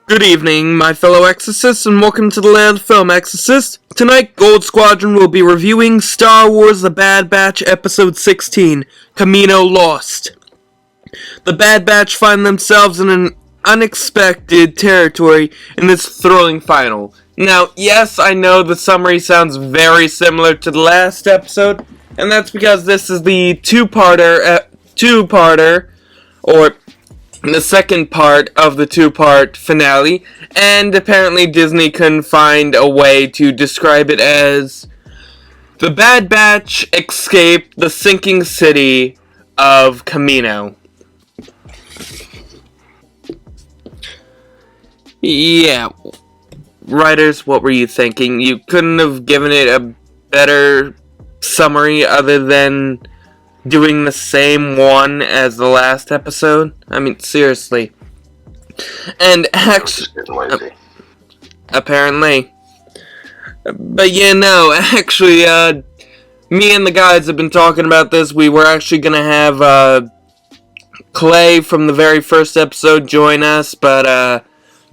Good evening, my fellow Exorcists, and welcome to the Land of Film Exorcist. Tonight, Gold Squadron will be reviewing Star Wars The Bad Batch Episode 16, Camino Lost. The Bad Batch find themselves in an unexpected territory in this thrilling final. Now, yes, I know the summary sounds very similar to the last episode, and that's because this is the two-parter, or the second part of the two-part finale, and apparently Disney couldn't find a way to describe it as The Bad Batch escaped the sinking city of Camino. Yeah, writers, what were you thinking? You couldn't have given it a better summary other than doing the same one as the last episode? I mean, seriously. And actually, apparently. But yeah, no, actually, me and the guys have been talking about this. We were actually gonna have, Clay from the very first episode join us, but,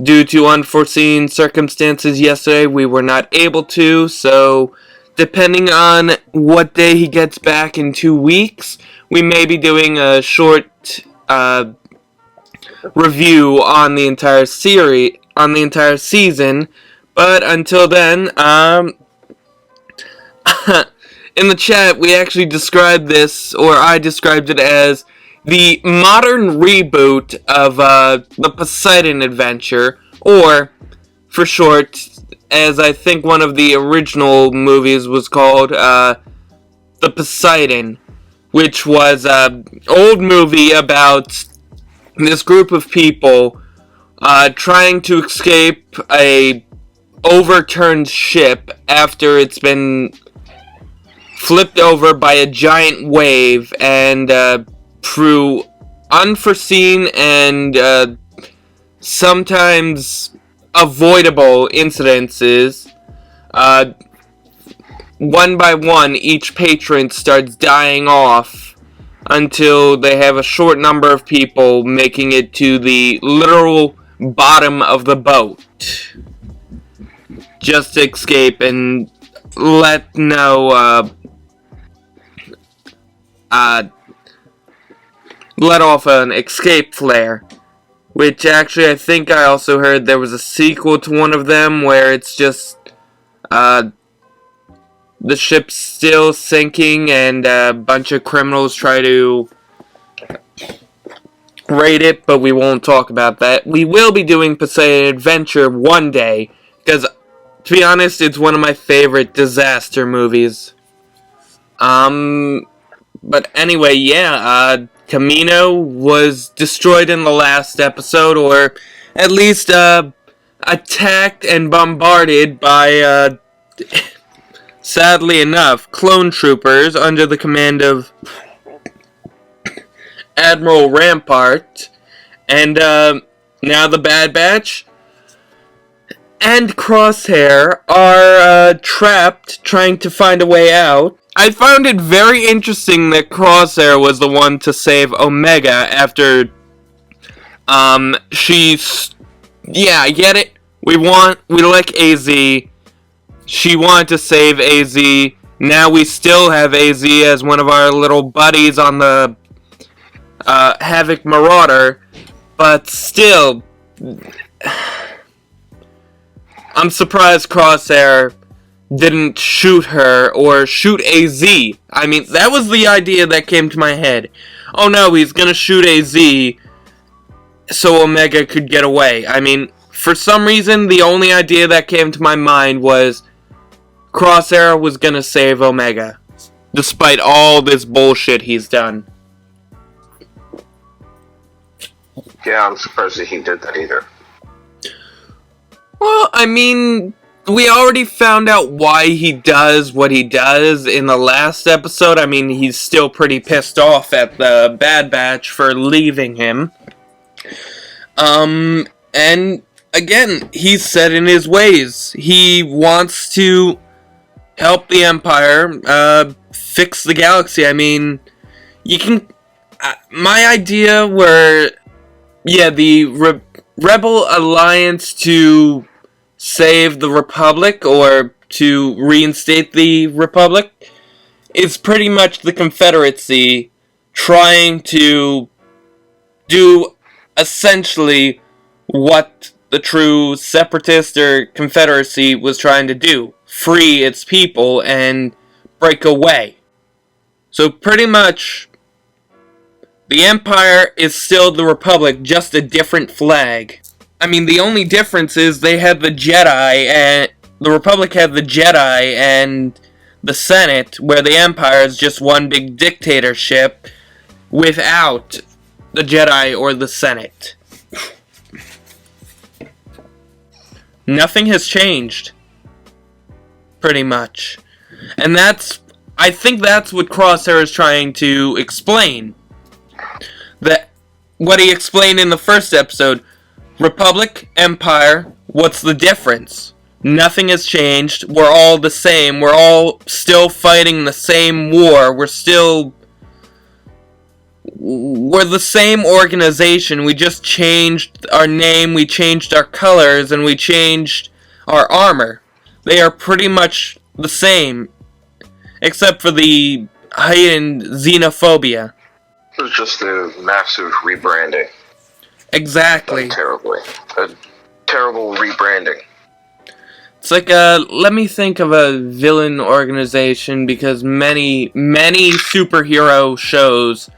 due to unforeseen circumstances yesterday, we were not able to, so depending on what day he gets back in 2 weeks, we may be doing a short review on the entire season. But until then, in the chat, we actually described this, or I described it as the modern reboot of the Poseidon Adventure, or for short, as I think one of the original movies was called, The Poseidon, which was an old movie about this group of people trying to escape a overturned ship after it's been flipped over by a giant wave, and through unforeseen and sometimes avoidable incidences, one by one, each patron starts dying off until they have a short number of people making it to the literal bottom of the boat just to escape and let off an escape flare. Which actually, I think I also heard there was a sequel to one of them where it's just, the ship's still sinking and a bunch of criminals try to raid it, but we won't talk about that. We will be doing Poseidon Adventure one day, because, to be honest, it's one of my favorite disaster movies. But anyway, yeah, Camino was destroyed in the last episode, or at least attacked and bombarded by, sadly enough, clone troopers under the command of Admiral Rampart. And now the Bad Batch and Crosshair are trapped, trying to find a way out. I found it very interesting that Crosshair was the one to save Omega after, yeah, I get it. We like AZ. She wanted to save AZ. Now we still have AZ as one of our little buddies on the, Havoc Marauder. But still, I'm surprised Crosshair didn't shoot her, or shoot AZ. I mean, that was the idea that came to my head. Oh no, he's gonna shoot AZ so Omega could get away. I mean, for some reason, the only idea that came to my mind was Crosshair was gonna save Omega, despite all this bullshit he's done. Yeah, I'm surprised that he did that either. Well, I mean, we already found out why he does what he does in the last episode. I mean, he's still pretty pissed off at the Bad Batch for leaving him. And again, he's set in his ways. He wants to help the Empire, fix the galaxy. I mean, you can... my idea were... Yeah, Rebel Alliance to save the Republic, or to reinstate the Republic, is pretty much the Confederacy trying to do essentially what the true Separatist or Confederacy was trying to do. Free its people and break away. So pretty much, the Empire is still the Republic, just a different flag. I mean, the only difference is they had the Jedi, and the Republic had the Jedi and the Senate, where the Empire is just one big dictatorship without the Jedi or the Senate. Nothing has changed. Pretty much. And I think that's what Crosshair is trying to explain. That what he explained in the first episode. Republic, Empire, what's the difference? Nothing has changed. We're all the same. We're all still fighting the same war. We're the same organization. We just changed our name, we changed our colors, and we changed our armor. They are pretty much the same, except for the heightened xenophobia. It was just a massive rebranding. Exactly. Terribly. A terrible rebranding. It's like let me think of a villain organization, because many superhero shows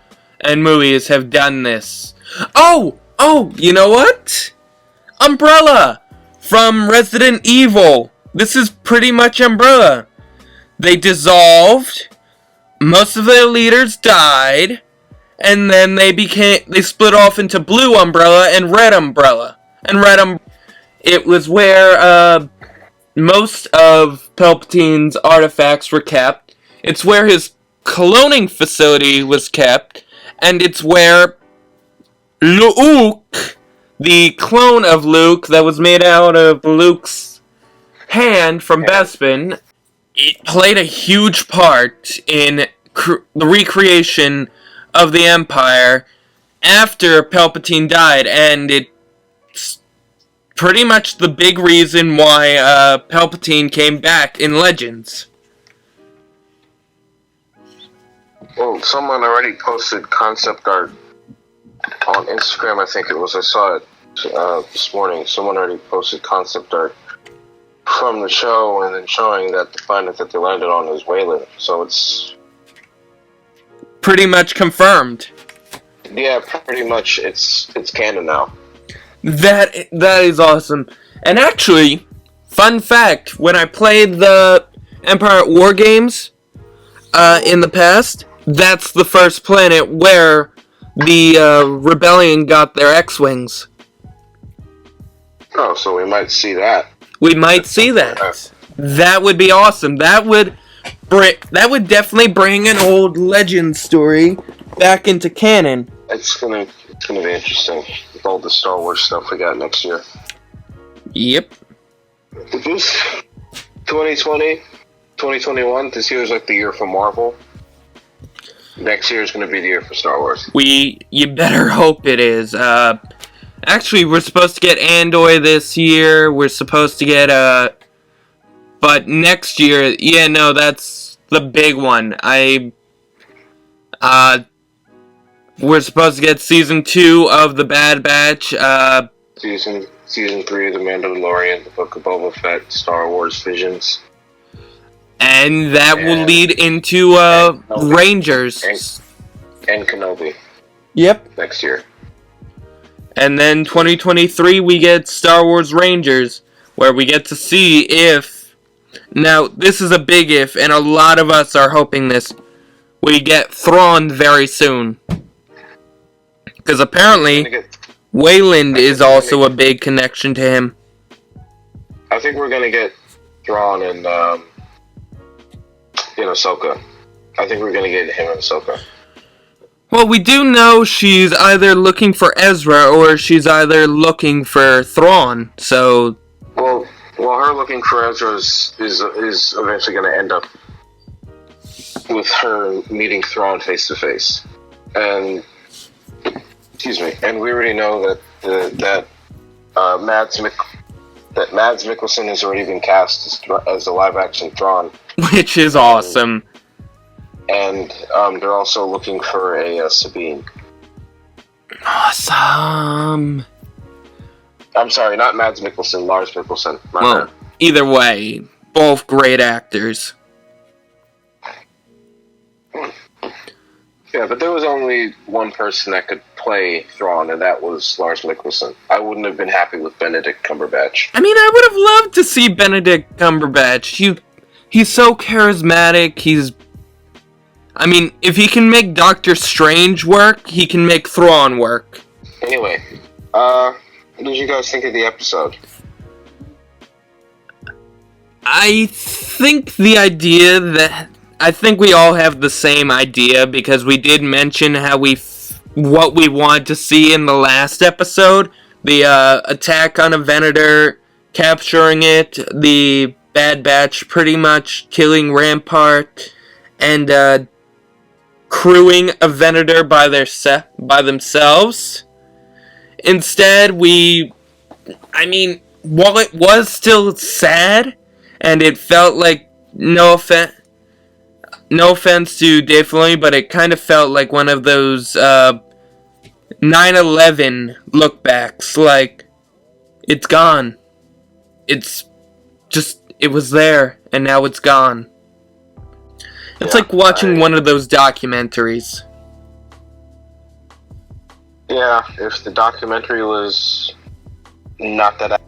and movies have done this. Oh, you know what? Umbrella from Resident Evil. This is pretty much Umbrella. They dissolved, most of their leaders died, and then they split off into Blue Umbrella and Red Umbrella. It was where most of Palpatine's artifacts were kept. It's where his cloning facility was kept, and it's where Luke, the clone of Luke that was made out of Luke's hand from Bespin, it played a huge part in the recreation of the Empire after Palpatine died, and it's pretty much the big reason why Palpatine came back in Legends. Well, someone already posted concept art on Instagram, I think it was. I saw it this morning. Someone already posted concept art from the show, and then showing that the planet that they landed on is Wayland. So it's pretty much confirmed. Yeah, pretty much it's canon now. That is awesome. And actually, fun fact, when I played the Empire at War games in the past, that's the first planet where the Rebellion got their X-Wings. Oh, so we might see that. We might see that. That would be awesome. That would definitely bring an old legend story back into canon. It's gonna be interesting with all the Star Wars stuff we got next year. Yep. This 2020, 2021, this year is like the year for Marvel. Next year is going to be the year for Star Wars. You better hope it is. Actually, we're supposed to get Andor this year. We're supposed to get, but next year, yeah, no, that's the big one. We're supposed to get Season 2 of The Bad Batch. Season 3 of The Mandalorian, The Book of Boba Fett, Star Wars Visions. And that will lead into Rangers. And Kenobi. Yep. Next year. And then 2023 we get Star Wars Rangers, where we get to see if... Now, this is a big if, and a lot of us are hoping this. We get Thrawn very soon. Because apparently, Wayland is also a big connection to him. I think we're going to get Thrawn and... in Ahsoka. I think we're gonna get him in Ahsoka. Well, we do know she's either looking for Ezra or she's either looking for Thrawn, so... Well, her looking for Ezra is eventually gonna end up with her meeting Thrawn face to face. And, excuse me, and we already know that that Mads Mikkelsen has already been cast as the live-action Thrawn. Which is awesome. And they're also looking for a Sabine. Awesome. I'm sorry, not Mads Mikkelsen, Lars Mikkelsen. Well, either way, both great actors. Yeah, but there was only one person that could play Thrawn, and that was Lars Mikkelsen. I wouldn't have been happy with Benedict Cumberbatch. I mean, I would have loved to see Benedict Cumberbatch. He's so charismatic. I mean, if he can make Doctor Strange work, he can make Thrawn work. Anyway, what did you guys think of the episode? I think we all have the same idea, because we did mention what we want to see in the last episode. The attack on a Venator, capturing it, the Bad Batch pretty much killing Rampart, and crewing a Venator by themselves. Instead, while it was still sad, and it felt like, no offense to Dave Filoni, but it kind of felt like one of those 9/11 look-backs, like, it's gone. It was there, and now it's gone. It's like watching one of those documentaries. Yeah, if the documentary was not that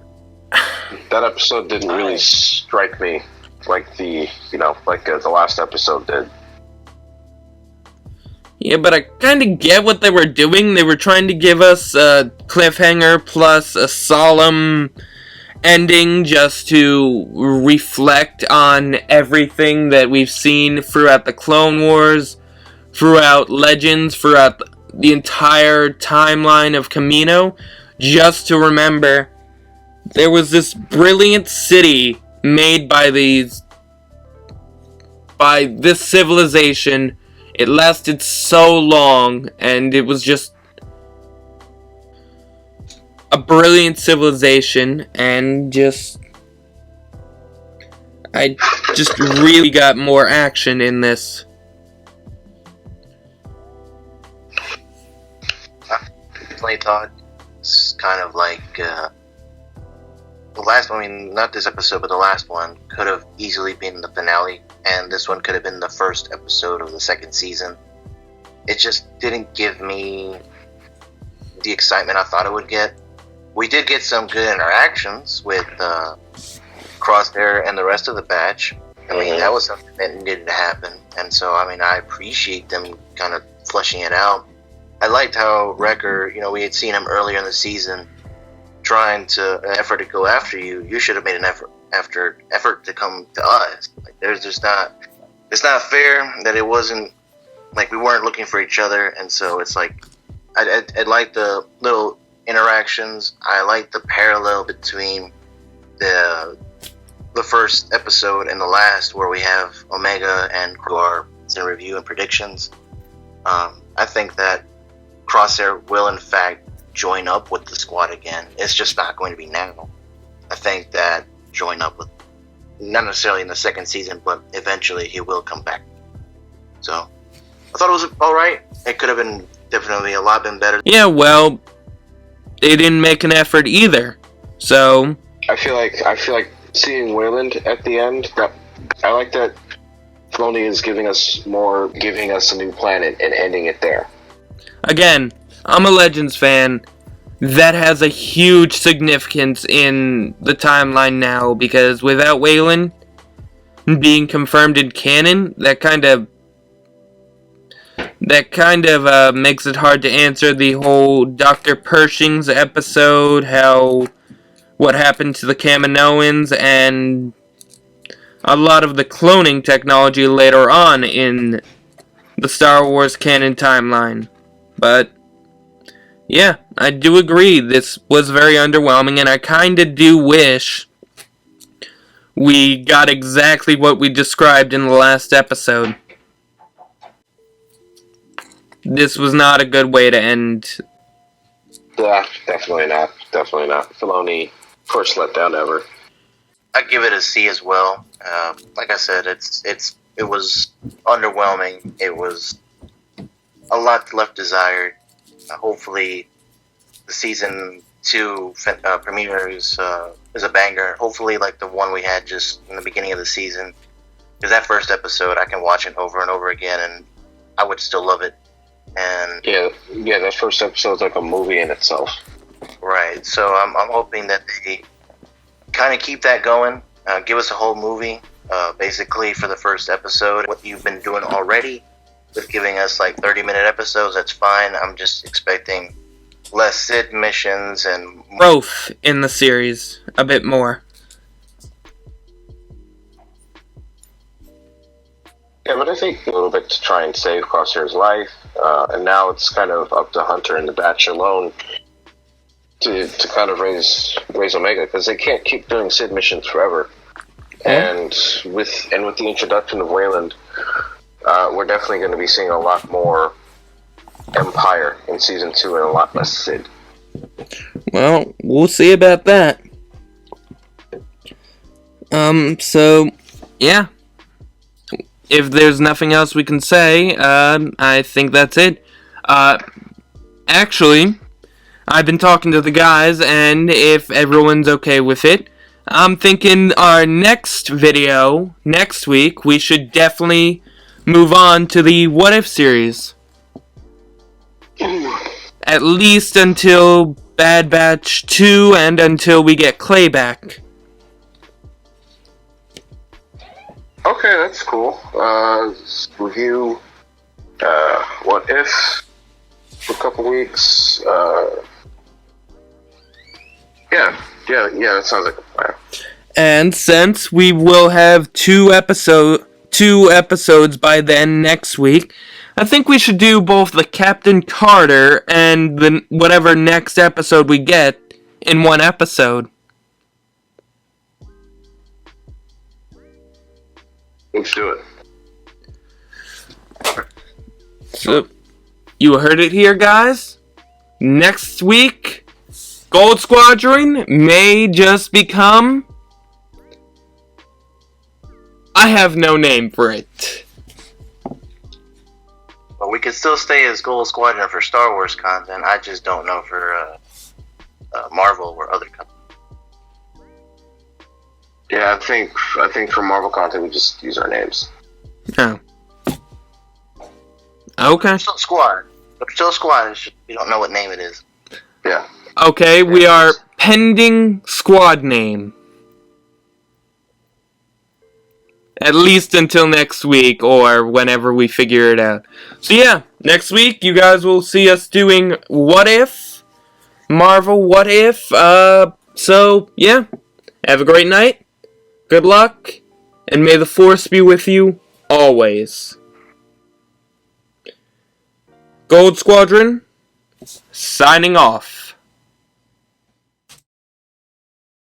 episode didn't really strike me like the last episode did. Yeah, but I kind of get what they were doing. They were trying to give us a cliffhanger plus a solemn ending just to reflect on everything that we've seen throughout the Clone Wars, throughout Legends, throughout the entire timeline of Kamino, just to remember there was this brilliant city made by this civilization. It lasted so long, and it was just a brilliant civilization, and I just really got more action in this. I definitely thought it's kind of like the last one, I mean, not this episode, but the last one could have easily been the finale, and this one could have been the first episode of the second season. It just didn't give me the excitement I thought it would get. We did get some good interactions with Crosshair and the rest of the batch. I mean, that was something that needed to happen, and so, I mean, I appreciate them kind of fleshing it out. I liked how Wrecker, we had seen him earlier in the season trying an effort to go after you. You should have made an effort to come to us. Like, it's not fair that it wasn't, like, we weren't looking for each other, and so it's like, I like the little interactions. I like the parallel between the first episode and the last, where we have Omega and Crosshair in review and predictions. I think that Crosshair will in fact join up with the squad again. It's just not going to be now. I think that join up with, not necessarily in the second season, but eventually he will come back. So I thought it was alright. It could have been definitely a lot been better. Yeah, well, they didn't make an effort either. So I feel like seeing Wayland at the end, I like that Filoni is giving us a new planet and ending it there. Again, I'm a Legends fan. That has a huge significance in the timeline now, because without Wayland being confirmed in canon, that kind of makes it hard to answer the whole Dr. Pershing's episode, what happened to the Kaminoans, and a lot of the cloning technology later on in the Star Wars canon timeline. But yeah, I do agree, this was very underwhelming, and I kinda do wish we got exactly what we described in the last episode. This was not a good way to end Yeah, definitely not. Definitely not. Filoni, first letdown ever. I give it a C as well. Like I said, it was underwhelming. It was a lot left desired. Hopefully, the season 2 premiere is a banger. Hopefully, like the one we had just in the beginning of the season, because that first episode I can watch it over and over again, and I would still love it. And yeah, that first episode's like a movie in itself. right, so I'm hoping that they kind of keep that going. Give us a whole movie, basically for the first episode. What you've been doing already with giving us like 30-minute episodes, that's fine. I'm just expecting less Sid missions and Growth in the series a bit more. Yeah, but I think a little bit to try and save Crosshair's life, and now it's kind of up to Hunter and the Batch alone to kind of raise Omega, because they can't keep doing Sid missions forever. And with the introduction of Wayland, we're definitely going to be seeing a lot more Empire in season 2 and a lot less Sid. Well, we'll see about that. So, yeah. If there's nothing else we can say, I think that's it. Actually, I've been talking to the guys, and if everyone's okay with it, I'm thinking our next video, next week, we should definitely move on to the What If series. At least until Bad Batch 2 and until we get Clay back. Okay, that's cool. Review What If for a couple weeks. Yeah, that sounds like a plan. And since we will have two episodes by then next week, I think we should do both the Captain Carter and the whatever next episode we get in one episode. Let's do it. So, you heard it here, guys. Next week, Gold Squadron may just become... I have no name for it. Well, we could still stay as Gold Squadron for Star Wars content. I just don't know for Marvel or other companies. Yeah, I think for Marvel content we just use our names. Oh. Okay. Still Squad. But still Squad. It's just, we don't know what name it is. Yeah. Okay, we are pending squad name. At least until next week, or whenever we figure it out. So yeah, next week you guys will see us doing What If? Marvel What If? So yeah, have a great night, good luck, and may the Force be with you always. Gold Squadron, signing off.